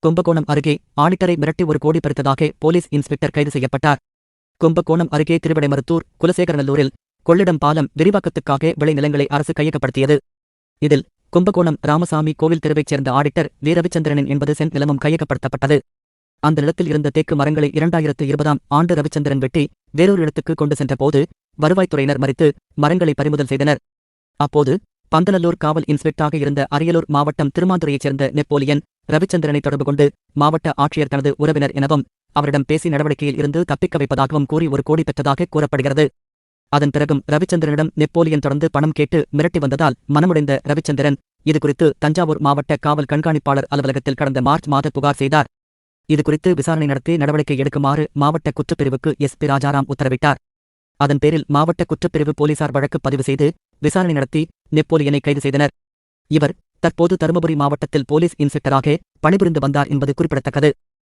கும்பகோணம் அருகே ஆடிட்டரை மிரட்டி 1 கோடி பறித்ததாக போலீஸ் இன்ஸ்பெக்டர் கைது செய்யப்பட்டார். கும்பகோணம் அருகே திருவிடைமருத்தூர் குலசேகரநல்லூரில் கொள்ளிடம் பாலம் விரிவாக்கத்துக்காக விளைநிலங்களை அரசு கையகப்படுத்தியது. இதில் கும்பகோணம் ராமசாமி கோவில் தெருவைச் சேர்ந்த ஆடிட்டர் வி. ரவிச்சந்திரனின் 80 சென்ட் நிலமும் கையகப்படுத்தப்பட்டது. அந்த நிலத்தில் இருந்த தேக்கு மரங்களை 2020ஆம் ஆண்டு ரவிச்சந்திரன் வெட்டி வேறொரு இடத்துக்கு கொண்டு சென்றபோது வருவாய்த்துறையினர் மறித்து மரங்களை பறிமுதல் செய்தனர். அப்போது பந்தநல்லூர் காவல் இன்ஸ்பெக்டராக இருந்த அரியலூர் மாவட்டம் திருமாந்துறையைச் சேர்ந்த நெப்போலியன் ரவிச்சந்திரனை தொடர்பு கொண்டு மாவட்ட ஆட்சியர் தனது உறவினர் எனவும் அவரிடம் பேசி நடவடிக்கையில் இருந்து தப்பிக்க வைப்பதாகவும் கூறி 1 கோடி பெற்றதாக கூறப்படுகிறது. அதன் பிறகும் ரவிச்சந்திரனிடம் நெப்போலியன் தொடர்ந்து பணம் கேட்டு மிரட்டி வந்ததால் மனமுடைந்த ரவிச்சந்திரன் இதுகுறித்து தஞ்சாவூர் மாவட்ட காவல் கண்காணிப்பாளர் அலுவலகத்தில் கடந்த மார்ச் மாத புகார் செய்தார். இதுகுறித்து விசாரணை நடத்தி நடவடிக்கை எடுக்குமாறு மாவட்ட குற்றப்பிரிவுக்கு SP ராஜாராம் உத்தரவிட்டார். அதன் பேரில் மாவட்ட குற்றப்பிரிவு போலீசார் வழக்கு பதிவு செய்து விசாரணை நடத்தி நெப்போலியனை கைது செய்தனர். இவர் தற்போது தருமபுரி மாவட்டத்தில் போலீஸ் இன்ஸ்பெக்டராக பணிபுரிந்து வந்தார் என்பது குறிப்பிடத்தக்கது.